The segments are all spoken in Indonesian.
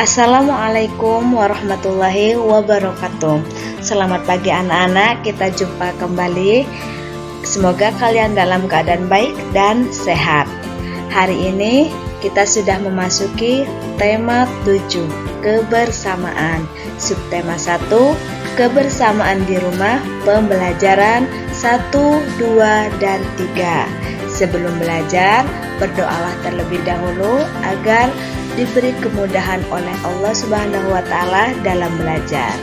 Assalamualaikum warahmatullahi wabarakatuh. Selamat pagi anak-anak, kita jumpa kembali. Semoga kalian dalam keadaan baik dan sehat. Hari ini kita sudah memasuki tema 7, kebersamaan. Subtema 1, kebersamaan di rumah, pembelajaran 1, 2, dan 3. Sebelum belajar, berdoalah terlebih dahulu agar diberi kemudahan oleh Allah Subhanahu wa Ta'ala dalam belajar.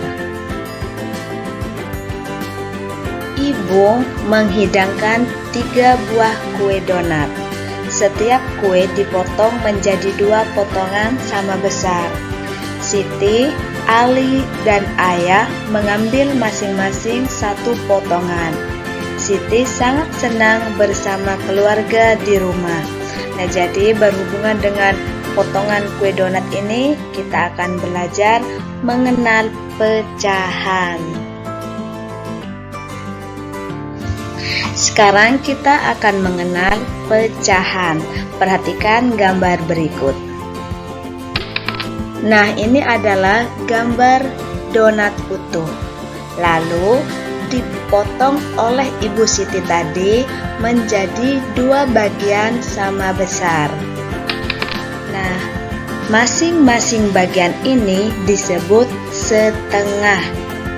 Ibu menghidangkan 3 buah kue donat. Setiap kue dipotong menjadi 2 potongan sama besar. Siti, Ali, dan Ayah mengambil masing-masing 1 potongan. Siti sangat senang bersama keluarga di rumah. Nah, jadi berhubungan dengan potongan kue donat ini, kita akan belajar mengenal pecahan. Sekarang kita akan mengenal pecahan. Perhatikan gambar berikut. Nah, ini adalah gambar donat utuh. Lalu dipotong oleh Ibu Siti tadi menjadi 2 bagian sama besar. Nah, masing-masing bagian ini disebut setengah.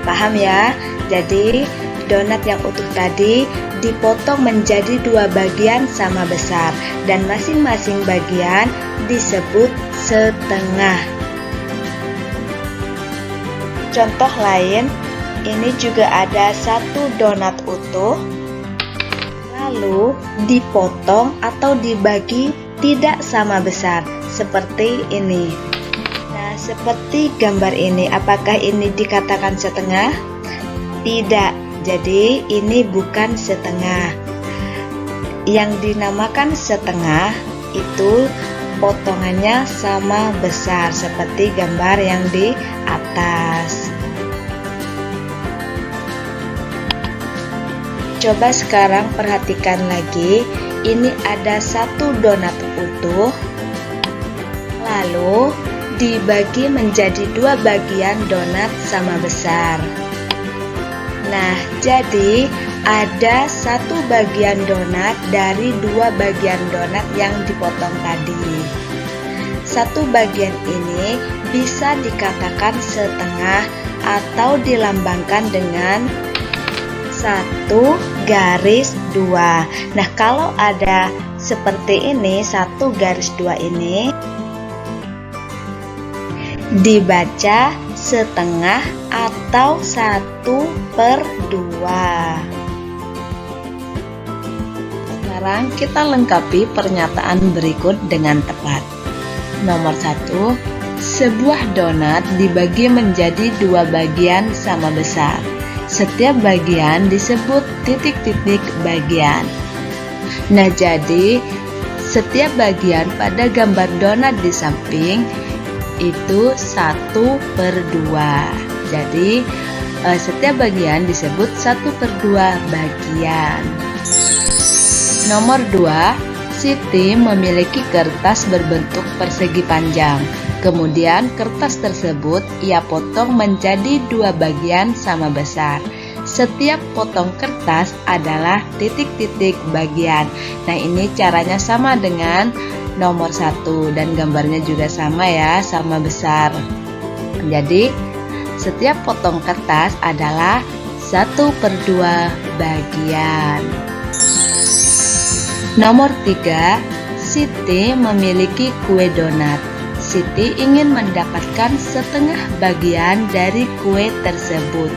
Paham ya? Jadi, donat yang utuh tadi dipotong menjadi 2 bagian sama besar dan masing-masing bagian disebut setengah. Contoh lain, ini juga ada 1 donat utuh, lalu dipotong atau dibagi tidak sama besar, seperti ini. Nah, seperti gambar ini, apakah ini dikatakan setengah? Tidak, jadi ini bukan setengah. Yang dinamakan setengah itu potongannya sama besar, seperti gambar yang di atas. Coba sekarang perhatikan lagi, ini ada 1 donat utuh, lalu dibagi menjadi 2 bagian donat sama besar. Nah, jadi ada 1 bagian donat dari 2 bagian donat yang dipotong tadi. 1 bagian ini bisa dikatakan setengah atau dilambangkan dengan 1 garis 2. Nah, kalau ada seperti ini, 1 garis 2 ini dibaca setengah atau 1/2. Sekarang kita lengkapi pernyataan berikut dengan tepat. Nomor 1, sebuah donat dibagi menjadi 2 bagian sama besar. Setiap bagian disebut titik-titik bagian. Nah, jadi setiap bagian pada gambar donat di samping itu 1/2. Jadi setiap bagian disebut 1/2 bagian. Nomor 2, Siti memiliki kertas berbentuk persegi panjang. Kemudian kertas tersebut ia potong menjadi 2 bagian sama besar. Setiap potong kertas adalah titik-titik bagian. Nah, ini caranya sama dengan nomor 1 dan gambarnya juga sama ya, sama besar. Jadi, setiap potong kertas adalah 1/2 bagian. Nomor 3, Siti memiliki kue donat. Siti ingin mendapatkan setengah bagian dari kue tersebut.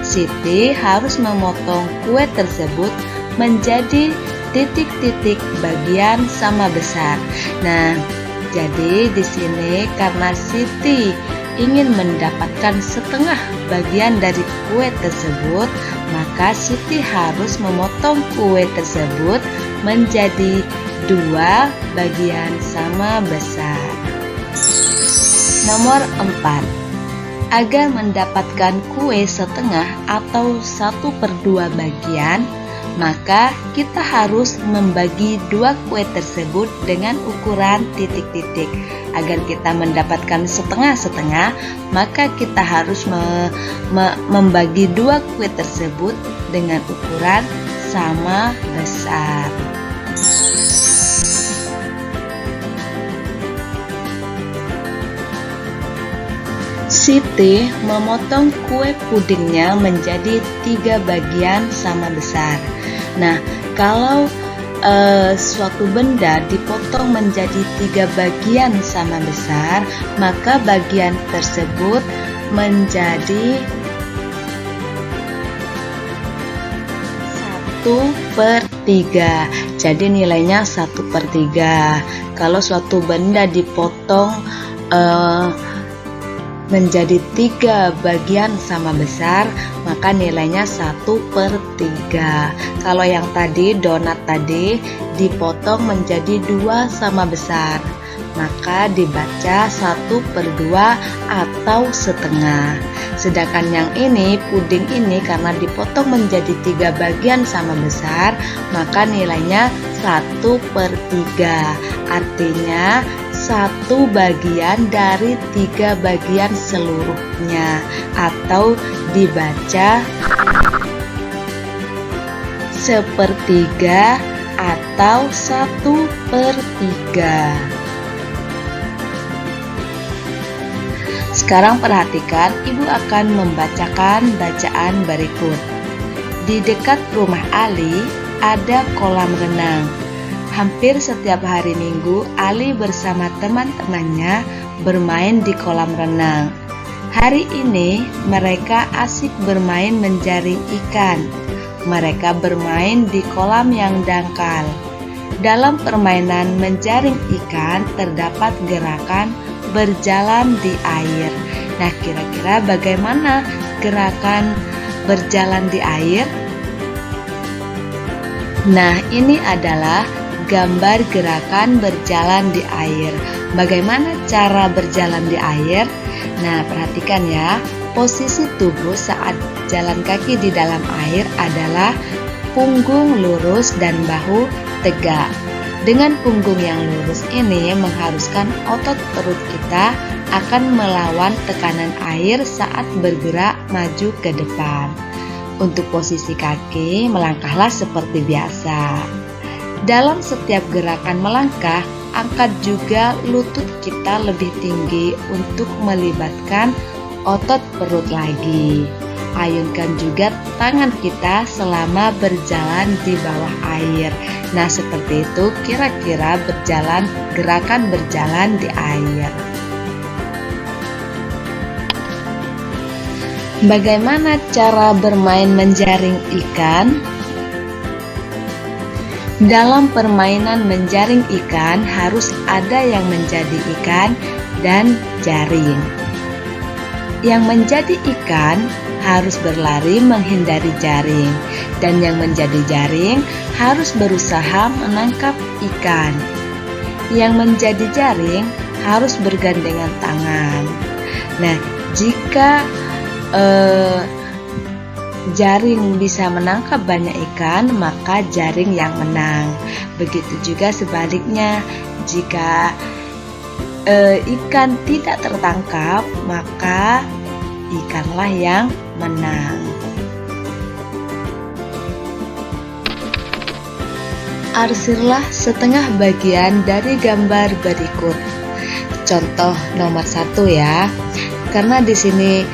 Siti harus memotong kue tersebut menjadi titik-titik bagian sama besar. Nah, jadi di sini karena Siti ingin mendapatkan setengah bagian dari kue tersebut, maka Siti harus memotong kue tersebut menjadi 2 bagian sama besar. Nomor 4, agar mendapatkan kue setengah atau 1/2 bagian, maka kita harus membagi dua kue tersebut dengan ukuran titik-titik. Agar kita mendapatkan setengah-setengah, maka kita harus membagi dua kue tersebut dengan ukuran sama besar. Siti memotong kue pudingnya menjadi 3 bagian sama besar. Nah, kalau suatu benda dipotong menjadi 3 bagian sama besar, maka bagian tersebut menjadi 1/3. Jadi nilainya 1/3. Kalau suatu benda dipotong menjadi 3 bagian sama besar, maka nilainya 1/3. Kalau yang tadi, donat tadi dipotong menjadi 2 sama besar, maka dibaca 1/2 atau setengah. Sedangkan yang ini, puding ini, karena dipotong menjadi 3 bagian sama besar, maka nilainya 1/3. Artinya 1 bagian dari 3 bagian seluruhnya, atau dibaca 1/3 atau 1/3. Sekarang perhatikan, ibu akan membacakan bacaan berikut. Di dekat rumah Ali ada kolam renang. Hampir setiap hari Minggu, Ali bersama teman-temannya bermain di kolam renang. Hari ini mereka asik bermain menjaring ikan. Mereka bermain di kolam yang dangkal. Dalam permainan menjaring ikan terdapat gerakan berjalan di air. Nah, kira-kira bagaimana gerakan berjalan di air? Nah, ini adalah gambar gerakan berjalan di air. Bagaimana cara berjalan di air? Nah, perhatikan ya. Posisi tubuh saat jalan kaki di dalam air adalah punggung lurus dan bahu tegak. Dengan punggung yang lurus ini mengharuskan otot perut kita akan melawan tekanan air saat bergerak maju ke depan. Untuk posisi kaki, melangkahlah seperti biasa. Dalam setiap gerakan melangkah, angkat juga lutut kita lebih tinggi untuk melibatkan otot perut lagi. Ayunkan juga tangan kita selama berjalan di bawah air. Nah, seperti itu kira-kira gerakan berjalan di air. Bagaimana cara bermain menjaring ikan? Dalam permainan menjaring ikan harus ada yang menjadi ikan dan jaring. Yang menjadi ikan harus berlari menghindari jaring, dan yang menjadi jaring harus berusaha menangkap ikan. Yang menjadi jaring harus bergandengan tangan. Nah, jika jaring bisa menangkap banyak ikan, maka jaring yang menang. Begitu juga sebaliknya, jika ikan tidak tertangkap, maka ikanlah yang menang. Arsirlah setengah bagian dari gambar berikut. Contoh nomor 1 ya. Karena di sini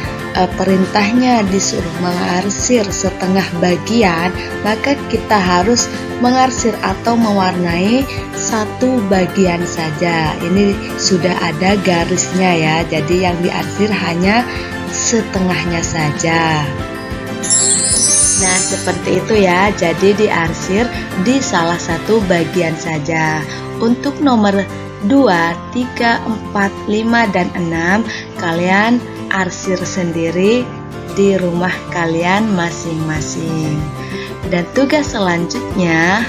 perintahnya disuruh mengarsir setengah bagian, maka kita harus mengarsir atau mewarnai 1 bagian saja. Ini sudah ada garisnya ya, jadi yang diarsir hanya setengahnya saja. Nah, seperti itu ya, jadi diarsir di salah 1 bagian saja. Untuk nomor 2, 3, 4, 5, dan 6 kalian arsir sendiri di rumah kalian masing-masing. Dan tugas selanjutnya,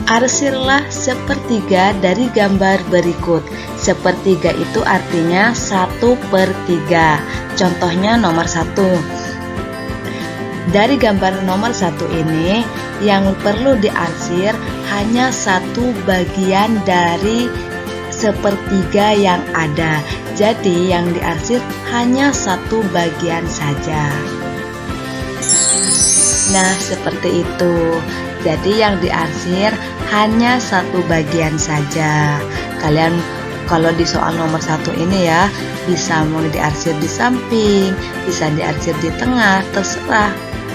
arsirlah 1/3 dari gambar berikut. 1/3 itu artinya 1/3. Contohnya nomor 1. Dari gambar nomor 1 ini, yang perlu diarsir hanya satu bagian dari sepertiga yang ada. Jadi yang diarsir hanya satu bagian saja. Nah, seperti itu. Jadi yang diarsir hanya satu bagian saja. Kalian kalau di soal nomor 1 ini ya, bisa mau diarsir di samping, bisa diarsir di tengah, terserah.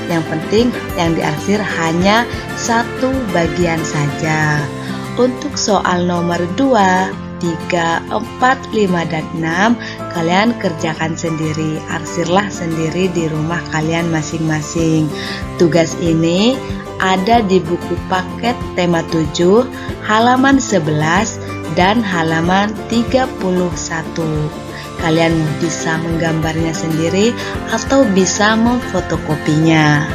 Yang penting yang diarsir hanya satu bagian saja. Untuk soal nomor 2, 3, 4, 5, dan 6 kalian kerjakan sendiri, arsirlah sendiri di rumah kalian masing-masing. Tugas ini ada di buku paket tema 7 halaman 11 dan halaman 31. Kalian bisa menggambarnya sendiri atau bisa memfotokopinya.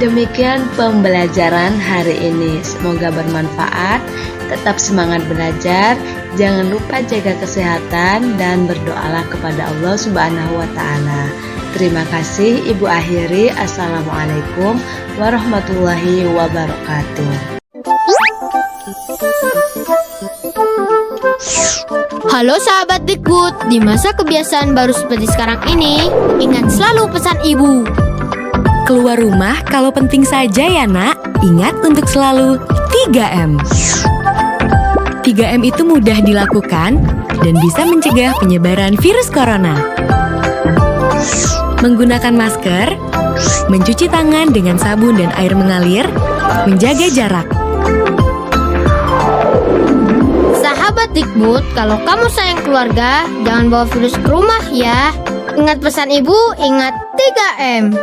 Demikian pembelajaran hari ini. Semoga bermanfaat. Tetap semangat belajar. Jangan lupa jaga kesehatan dan berdoalah kepada Allah Subhanahu wa Ta'ala. Terima kasih. Ibu akhiri. Assalamualaikum warahmatullahi wabarakatuh. Halo sahabat Dikbud, di masa kebiasaan baru seperti sekarang ini, ingat selalu pesan ibu. Keluar rumah kalau penting saja ya nak. Ingat untuk selalu 3M. 3M itu mudah dilakukan dan bisa mencegah penyebaran virus corona. Menggunakan masker, mencuci tangan dengan sabun dan air mengalir, menjaga jarak. Sahabat Dikbud, kalau kamu sayang keluarga, jangan bawa virus ke rumah ya. Ingat pesan ibu, ingat 3M.